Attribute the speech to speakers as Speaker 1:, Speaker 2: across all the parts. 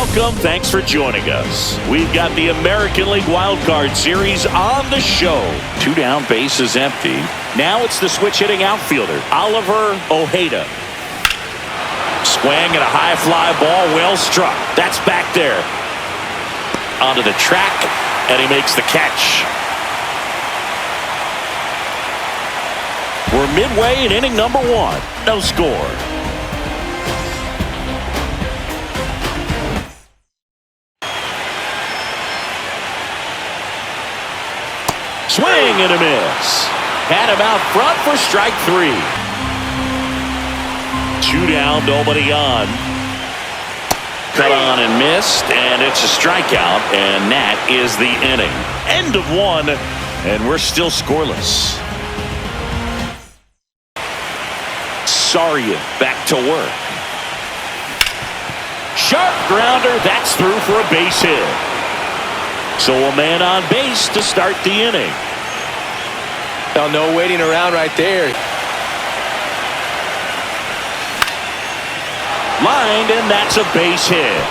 Speaker 1: Welcome. Thanks for joining us. We've got the American League Wild Card Series on the show. 2 down, bases empty. Now it's the switch hitting outfielder, Oliver Ojeda. Swing and a high fly ball, well struck. That's back there. Onto the track, and he makes the catch. We're midway in inning number 1. No score. Swing and a miss. Had him out front for strike 3. 2 down, nobody on. Cut on and missed, and it's a strikeout, and that is the inning. End of 1, and we're still scoreless. Saria back to work. Sharp grounder, that's through for a base hit. So a man on base to start the inning.
Speaker 2: Now, no waiting around right there.
Speaker 1: Lined, and that's a base hit.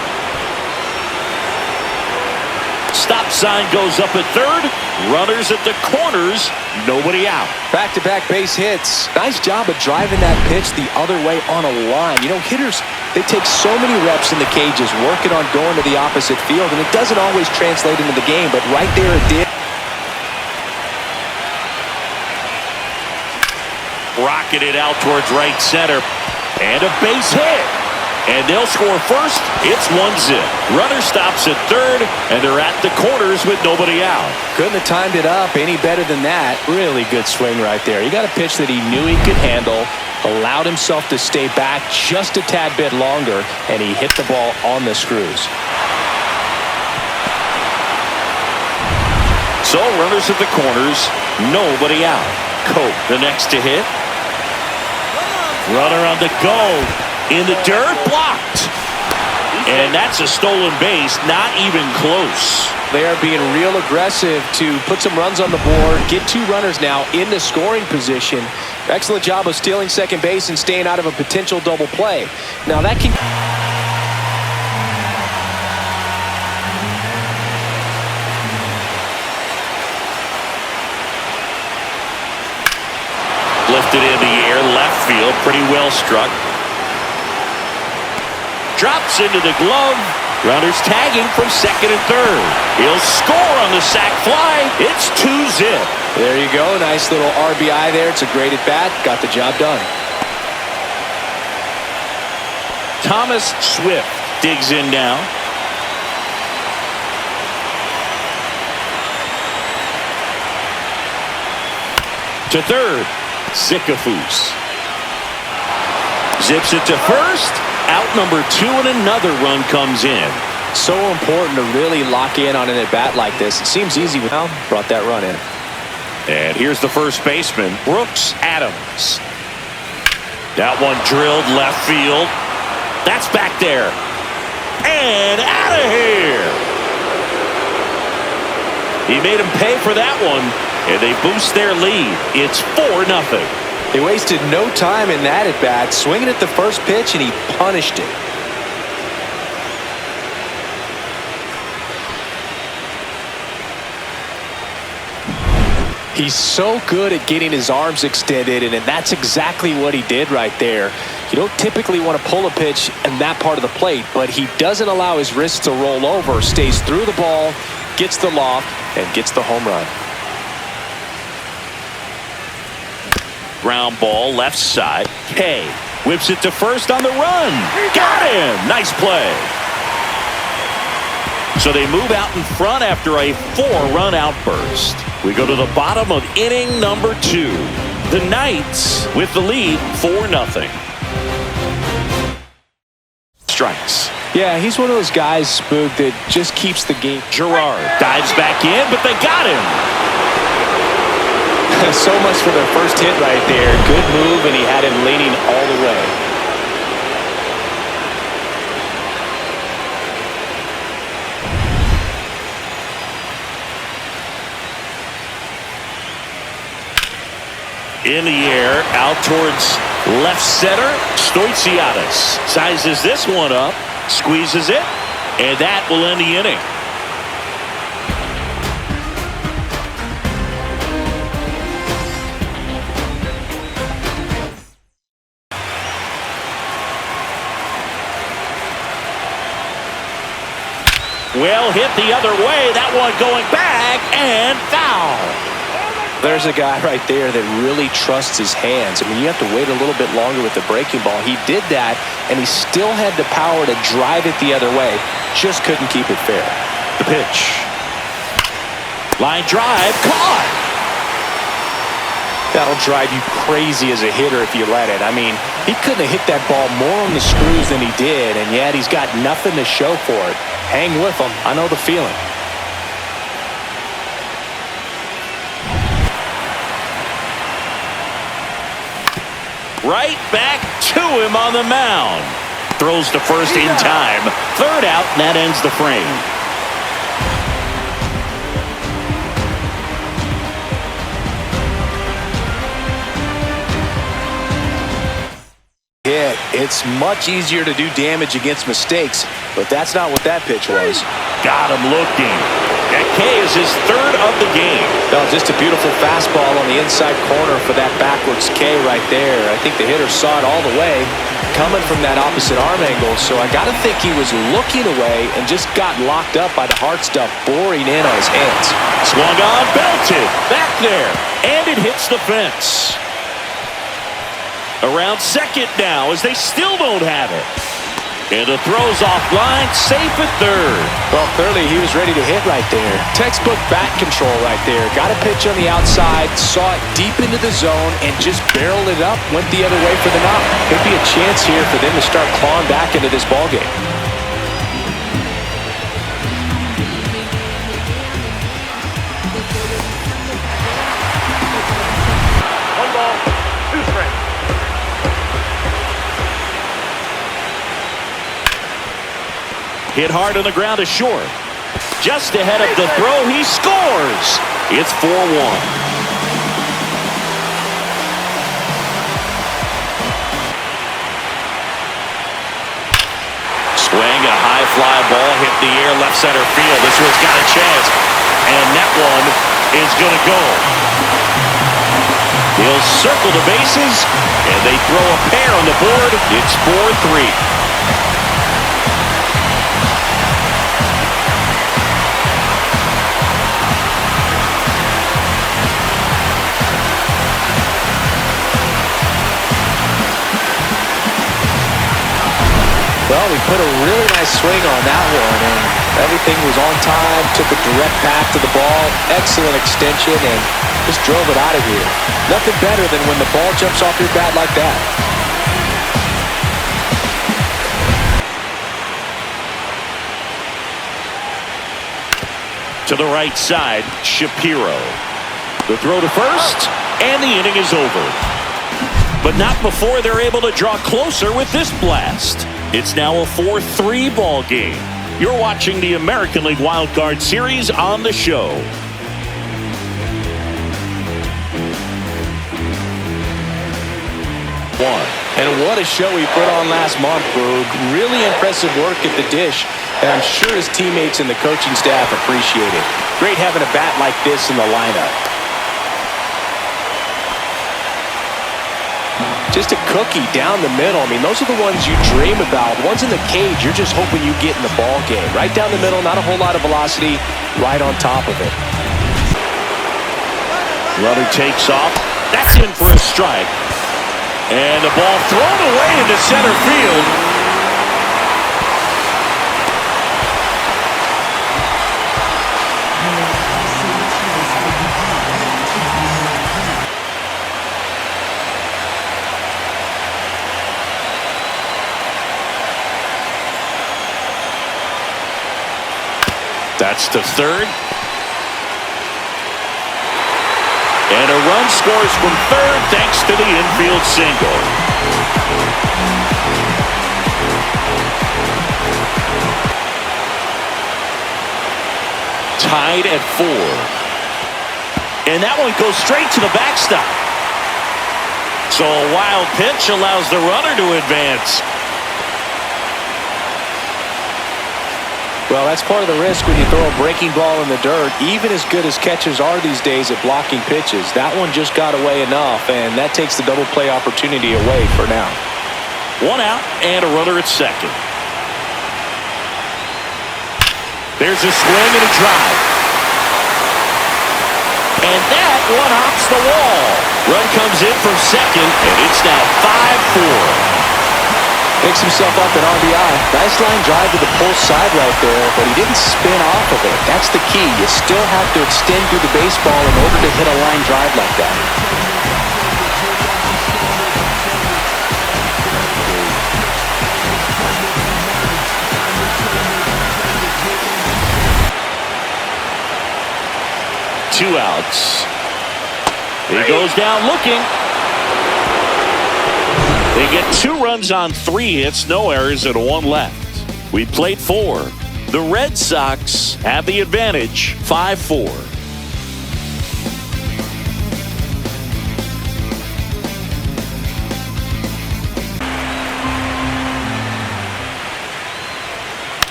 Speaker 1: Stop sign goes up at third. Runners at the corners. Nobody out.
Speaker 2: Back-to-back base hits. Nice job of driving that pitch the other way on a line. You know, hitters, they take so many reps in the cages working on going to the opposite field, and it doesn't always translate into the game, but right there it did.
Speaker 1: Rocketed out towards right center. And a base hit. And they'll score first. It's 1-0. Runner stops at third, and they're at the corners with nobody out.
Speaker 2: Couldn't have timed it up any better than that. Really good swing right there. He got a pitch that he knew he could handle, allowed himself to stay back just a tad bit longer, and he hit the ball on the screws.
Speaker 1: So runners at the corners, nobody out. Cope, the next to hit. Runner on the go. In the dirt, blocked. And that's a stolen base, not even close.
Speaker 2: They are being real aggressive to put some runs on the board, get 2 runners now in the scoring position. Excellent job of stealing second base and staying out of a potential double play. Now that can...
Speaker 1: Lifted in the air, left field, pretty well struck. Drops into the glove. Runners tagging from second and third. He'll score on the sac fly. It's 2-0.
Speaker 2: There you go. Nice little RBI there. It's a great at-bat. Got the job done.
Speaker 1: Thomas Swift digs in now. To third. Sycophus. Zips it to first. Out number 2, and another run comes in.
Speaker 2: So important to really lock in on an at-bat like this. It seems easy without brought that run in.
Speaker 1: And here's the first baseman, Brooks Adams. That one drilled left field. That's back there. And out of here. He made him pay for that one, and they boost their lead. It's 4-0.
Speaker 2: They wasted no time in that at-bat, swinging at the first pitch, and he punished it. He's so good at getting his arms extended, and that's exactly what he did right there. You don't typically want to pull a pitch in that part of the plate, but he doesn't allow his wrists to roll over, stays through the ball, gets the loft, and gets the home run.
Speaker 1: Ground ball left side. K whips it to first on the run. Got him. Nice play. So they move out in front after a 4-run outburst. We go to the bottom of inning number 2. The Knights with the lead 4-0. Strikes.
Speaker 2: Yeah, he's one of those guys, Spook, that just keeps the game.
Speaker 1: Gerard dives back in, but they got him.
Speaker 2: So much for their first hit right there. Good move, and he had him leaning all the way.
Speaker 1: In the air, out towards left center. Stoitsiadis sizes this one up, squeezes it, And that will end the inning. Well hit the other way. That one going back and foul.
Speaker 2: There's a guy right there that really trusts his hands. I mean, you have to wait a little bit longer with the breaking ball. He did that, and he still had the power to drive it the other way. Just couldn't keep it fair.
Speaker 1: The pitch. Line drive. Caught.
Speaker 2: That'll drive you crazy as a hitter if you let it. I mean, he couldn't have hit that ball more on the screws than he did, and yet he's got nothing to show for it. Hang with him. I know the feeling.
Speaker 1: Right back to him on the mound. Throws to first in time. Third out, and that ends the frame.
Speaker 2: Yeah, it's much easier to do damage against mistakes, but that's not what that pitch was.
Speaker 1: Got him looking. That K is his third of the game.
Speaker 2: No, just a beautiful fastball on the inside corner for that backwards K right there. I think the hitter saw it all the way coming from that opposite arm angle, so I got to think he was looking away and just got locked up by the hard stuff boring in on his hands.
Speaker 1: Swung on, belted. Back there. And it hits the fence. Around second now as they still don't have it. And the throw's offline, safe at third.
Speaker 2: Well, clearly he was ready to hit right there. Textbook bat control right there. Got a pitch on the outside, saw it deep into the zone, and just barreled it up, went the other way for the knock. Could be a chance here for them to start clawing back into this ballgame.
Speaker 1: Hit hard on the ground to short. Just ahead of the throw, he scores. It's 4-1. Swing, a high fly ball hit the air, left center field. This one's got a chance, and that one is going to go. He'll circle the bases, and they throw a pair on the board. It's 4-3.
Speaker 2: Well, we put a really nice swing on that one, and everything was on time, took a direct path to the ball, excellent extension, and just drove it out of here. Nothing better than when the ball jumps off your bat like that.
Speaker 1: To the right side, Shapiro. The throw to first, and the inning is over. But not before they're able to draw closer with this blast. It's now a 4-3 ball game. You're watching the American League Wild Card Series on the show.
Speaker 2: And what a show he put on last month, Boog. Really impressive work at the dish, and I'm sure his teammates and the coaching staff appreciate it. Great having a bat like this in the lineup. Just a cookie down the middle. I mean, those are the ones you dream about. Ones in the cage, you're just hoping you get in the ball game. Right down the middle, not a whole lot of velocity, right on top of it.
Speaker 1: Runner takes off. That's in for a strike. And the ball thrown away into center field. That's to third. And a run scores from third thanks to the infield single. Tied at 4. And that one goes straight to the backstop. So a wild pitch allows the runner to advance.
Speaker 2: Well, that's part of the risk when you throw a breaking ball in the dirt. Even as good as catchers are these days at blocking pitches, that one just got away enough, and that takes the double play opportunity away for now.
Speaker 1: One out and a runner at second. There's a swing and a drive. And that one hops the wall. Run comes in from second, and it's now 5-4.
Speaker 2: Picks himself up an RBI. Nice line drive to the pull side right there, but he didn't spin off of it. That's the key. You still have to extend through the baseball in order to hit a line drive like that.
Speaker 1: Two outs. He goes down looking. They get 2 runs on 3 hits, no errors, and 1 left. We played 4. The Red Sox have the advantage, 5-4.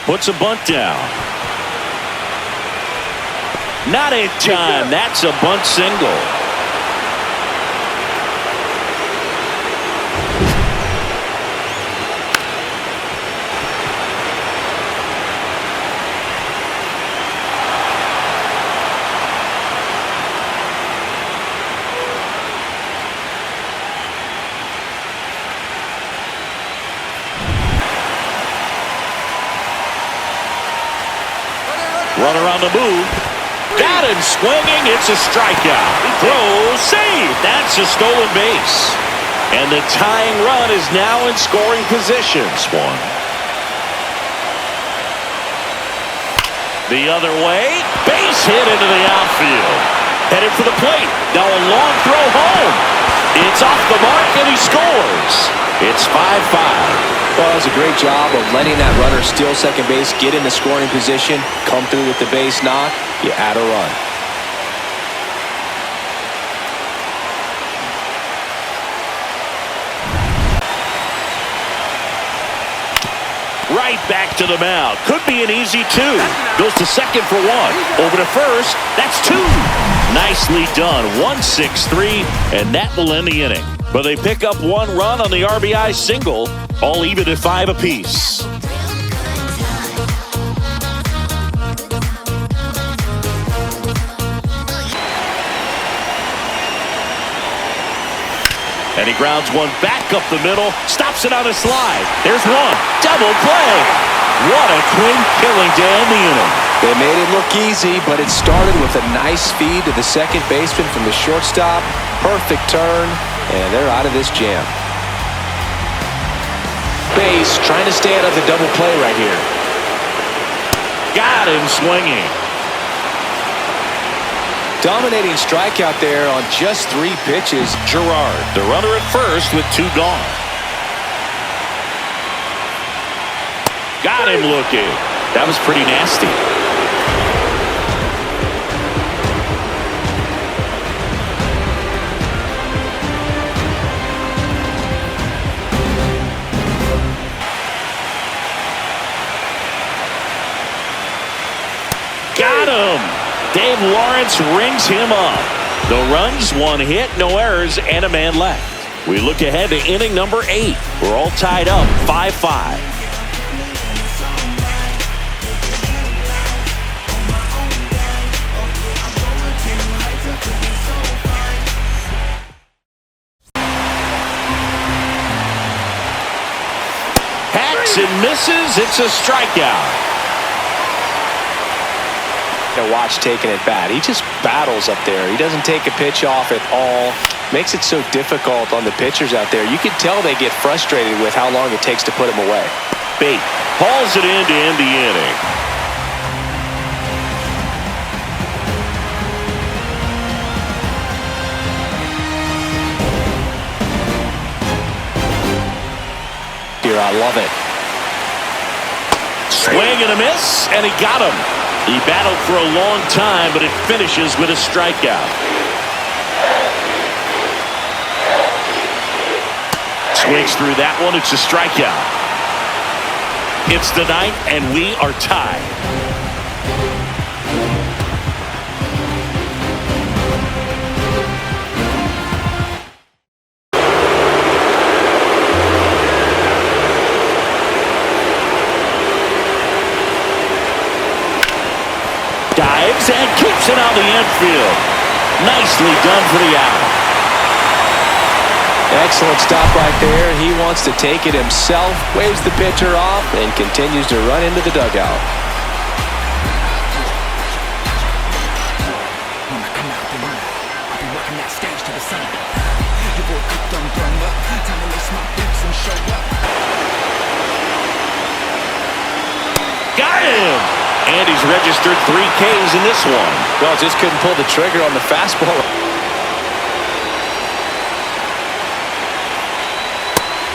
Speaker 1: Puts a bunt down. Not in time. That's a bunt single. Runner on the move. Got him swinging. It's a strikeout. Throw, save. That's a stolen base. And the tying run is now in scoring position. Swan. The other way. Base hit into the outfield. Headed for the plate. Now a long throw home. It's off the mark and he scores. It's 5-5.
Speaker 2: Well, it was a great job of letting that runner steal second base, get into scoring position, come through with the base knock. You add a run.
Speaker 1: Right back to the mound. Could be an easy 2. Goes to second for 1. Over to first. That's 2. Nicely done. 1-6-3, and that will end the inning. But they pick up 1 run on the RBI single, all even at 5 apiece. And he grounds one back up the middle, stops it on a slide. There's one. Double play. What a twin killing to end the inning.
Speaker 2: They made it look easy, but it started with a nice feed to the second baseman from the shortstop. Perfect turn, and they're out of this jam. Base trying to stay out of the double play right here.
Speaker 1: Got him swinging.
Speaker 2: Dominating strikeout there on just 3 pitches.
Speaker 1: Gerard, the runner at first with 2 gone. Got him looking. That was pretty nasty. Got him. Dave Lawrence rings him up. The runs, 1 hit, no errors, and a man left. We look ahead to inning number 8. We're all tied up, 5-5. Hacks and misses. It's a strikeout.
Speaker 2: To watch taking it bat. He just battles up there. He doesn't take a pitch off at all. Makes it so difficult on the pitchers out there. You can tell they get frustrated with how long it takes to put him away.
Speaker 1: Bate hauls it in to end the inning.
Speaker 2: Here, I love it.
Speaker 1: Swing and a miss, and he got him. He battled for a long time, but it finishes with a strikeout. Swings through that one. It's a strikeout. It's the ninth, and we are tied. Dives and keeps it on the infield. Nicely done for the out.
Speaker 2: Excellent stop right there. He wants to take it himself, waves the pitcher off, and continues to run into the dugout.
Speaker 1: Got him! And he's registered 3 Ks in this one.
Speaker 2: Well, just couldn't pull the trigger on the fastball.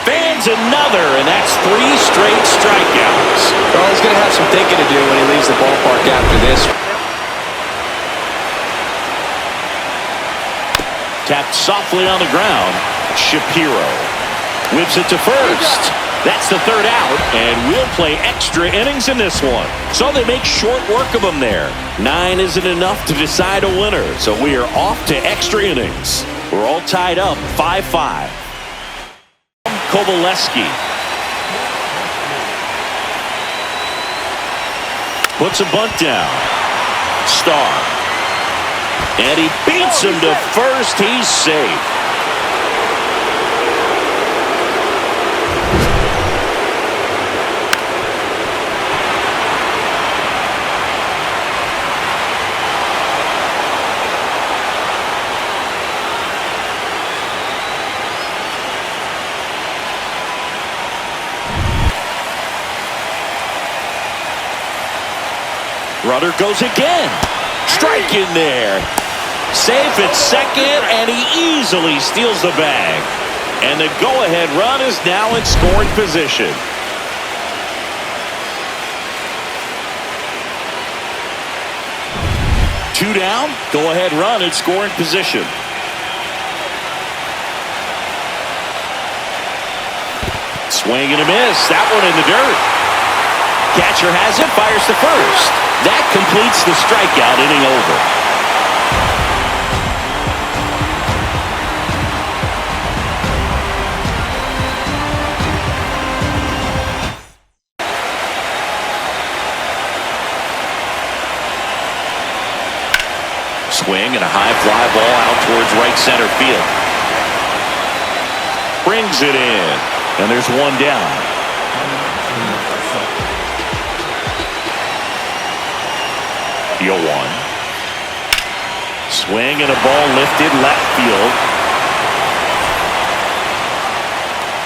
Speaker 1: Fans another, and that's 3 straight strikeouts.
Speaker 2: Well, he's going to have some thinking to do when he leaves the ballpark after this.
Speaker 1: Tapped softly on the ground. Shapiro whips it to first. That's the 3rd out, and we'll play extra innings in this one. So they make short work of them there. 9 isn't enough to decide a winner, so we are off to extra innings. We're all tied up 5-5. Kovaleski puts a bunt down. Starr. And he beats him to first. He's safe. Runner goes again. Strike in there. Safe at second, and he easily steals the bag. And the go-ahead run is now in scoring position. Two down. Go-ahead run in scoring position. Swing and a miss. That one in the dirt. Catcher has it, fires to first. That completes the strikeout, inning over. Swing and a high fly ball out towards right center field. Brings it in, and there's one down. 0-1. Swing and a ball lifted left field.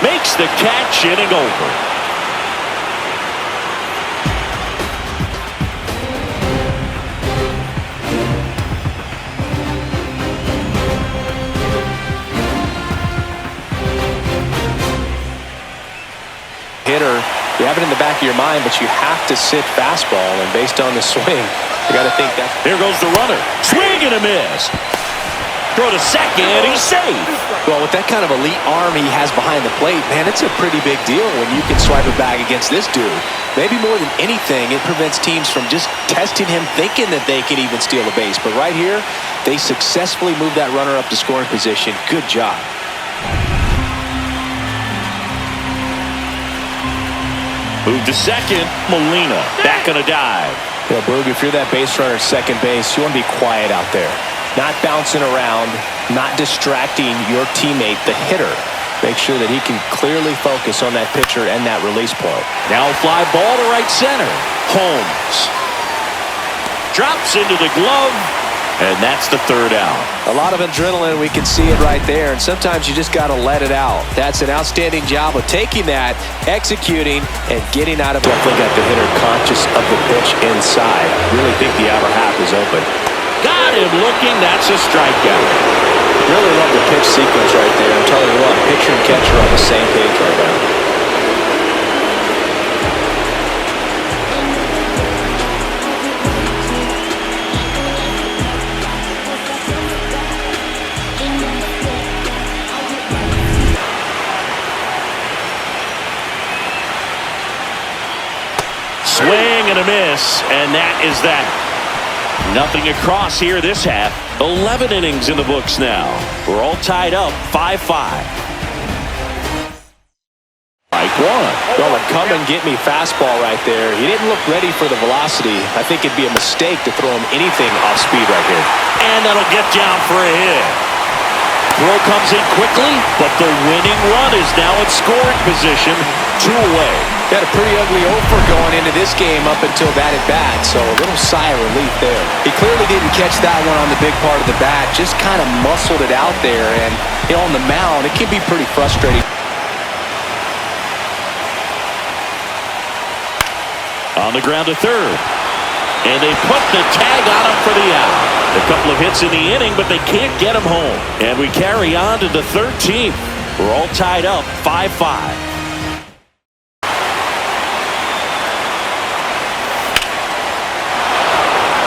Speaker 1: Makes the catch, inning over.
Speaker 2: Hitter, you have it in the back of your mind, but you have to sit fastball, and based on the swing, you got to think that.
Speaker 1: Here goes the runner. Swing and a miss. Throw to second. He's safe.
Speaker 2: Well, with that kind of elite arm he has behind the plate, man, it's a pretty big deal when you can swipe it back against this dude. Maybe more than anything, it prevents teams from just testing him, thinking that they can even steal a base. But right here, they successfully moved that runner up to scoring position. Good job.
Speaker 1: Move to second. Molina back on a dive.
Speaker 2: You know, Boog, if you're that base runner at second base, you want to be quiet out there. Not bouncing around, not distracting your teammate, the hitter. Make sure that he can clearly focus on that pitcher and that release point.
Speaker 1: Now a fly ball to right center. Holmes drops into the glove, and that's the 3rd out.
Speaker 2: A lot of adrenaline, we can see it right there, and sometimes you just got to let it out. That's an outstanding job of taking that, executing, and getting out of it. Definitely got the hitter conscious of the pitch inside. Really think the outer half is open.
Speaker 1: Got him looking. That's a strikeout.
Speaker 2: Really love the pitch sequence right there. I'm telling you what, pitcher and catcher are on the same page right now.
Speaker 1: and a miss, and that is that. Nothing across here this half. 11 innings in the books now. We're all tied up 5-5. Strike one.
Speaker 2: Well, come and get me fastball right there. He didn't look ready for the velocity. I think it'd be a mistake to throw him anything off speed right here.
Speaker 1: And that'll get down for a hit. Throw comes in quickly, but the winning run is now in scoring position. 2 away.
Speaker 2: He had a pretty ugly offer going into this game up until that at bat, so a little sigh of relief there. He clearly didn't catch that one on the big part of the bat, just kind of muscled it out there, and on the mound, it can be pretty frustrating.
Speaker 1: On the ground to third. And they put the tag on him for the out. A couple of hits in the inning, but they can't get him home. And we carry on to the 13th. We're all tied up 5-5.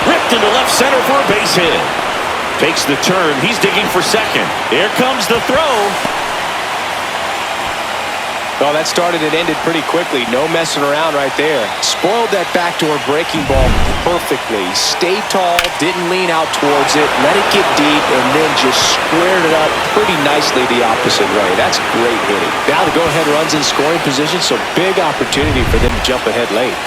Speaker 1: Ripped into left center for a base hit. Takes the turn. He's digging for second. Here comes the throw.
Speaker 2: Well, that started and ended pretty quickly. No messing around right there. Spoiled that backdoor breaking ball perfectly. Stayed tall, didn't lean out towards it, let it get deep, and then just squared it up pretty nicely the opposite way. That's great hitting. Now the go-ahead run's in scoring position, so big opportunity for them to jump ahead late.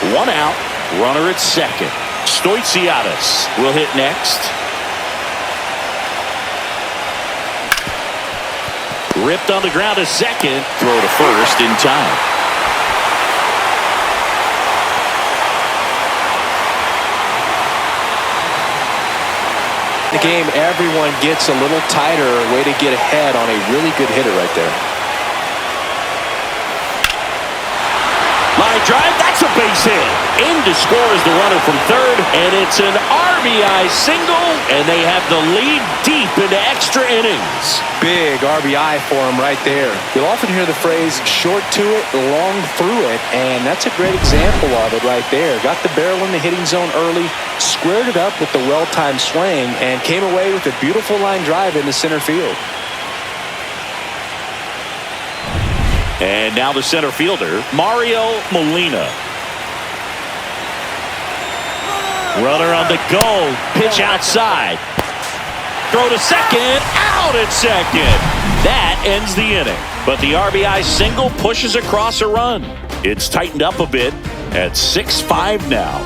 Speaker 1: 1 out, runner at second. Stoitsiadis will hit next. Ripped on the ground to second. Throw to first in time.
Speaker 2: The game, everyone gets a little tighter. Way to get ahead on a really good hitter right there.
Speaker 1: Line drive, that's a base hit. In to score is the runner from third, and it's an RBI single, and they have the lead deep into extra innings.
Speaker 2: Big RBI for him right there. You'll often hear the phrase, short to it, long through it, and that's a great example of it right there. Got the barrel in the hitting zone early, squared it up with the well-timed swing, and came away with a beautiful line drive into center field.
Speaker 1: And now the center fielder, Mario Molina. Runner on the go. Pitch outside. Throw to second. Out at second. That ends the inning. But the RBI single pushes across a run. It's tightened up a bit at 6-5 now.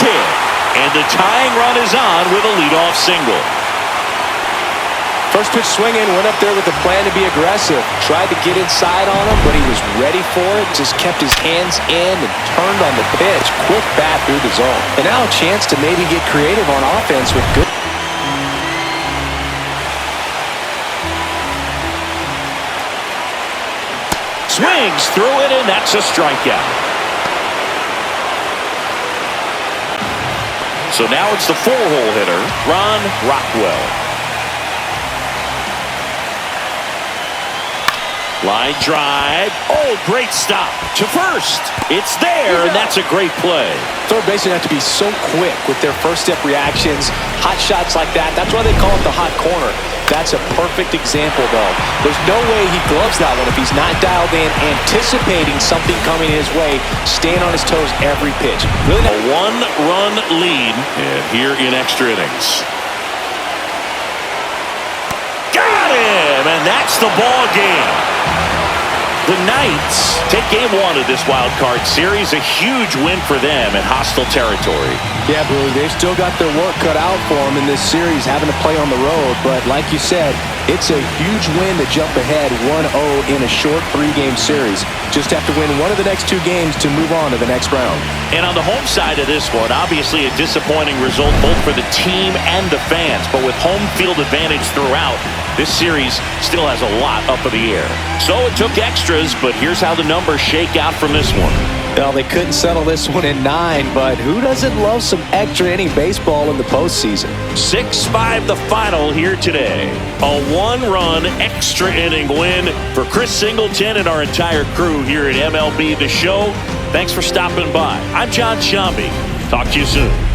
Speaker 1: Hit. And the tying run is on with a leadoff single.
Speaker 2: First pitch swinging, went up there with a plan to be aggressive. Tried to get inside on him, but he was ready for it. Just kept his hands in and turned on the pitch. Quick bat through the zone. And now a chance to maybe get creative on offense with good.
Speaker 1: Swings through it, and that's a strikeout. So now it's the 4-hole hitter, Ron Rockwell. Line drive. Oh, great stop. To first. It's there, and that's a great play.
Speaker 2: Third basemen have to be so quick with their first-step reactions. Hot shots like that, that's why they call it the hot corner. That's a perfect example, though. There's no way he gloves that one if he's not dialed in, anticipating something coming his way, staying on his toes every pitch. Really
Speaker 1: a 1-run lead, and here in extra innings. Got him, and that's the ball game. The Knights take game 1 of this wild card series. A huge win for them in hostile territory.
Speaker 2: Yeah, Brew, they've still got their work cut out for them in this series, having to play on the road. But like you said, it's a huge win to jump ahead 1-0 in a short 3-game series. Just have to win one of the next 2 games to move on to the next round.
Speaker 1: And on the home side of this one, obviously a disappointing result both for the team and the fans. But with home field advantage throughout, this series still has a lot up in the air. So it took extras, but here's how the numbers shake out from this one.
Speaker 2: Well, they couldn't settle this one in 9, but who doesn't love some extra inning baseball in the postseason?
Speaker 1: 6-5 the final here today. A 1-run extra inning win for Chris Singleton and our entire crew here at MLB The Show. Thanks for stopping by. I'm John Shambi. Talk to you soon.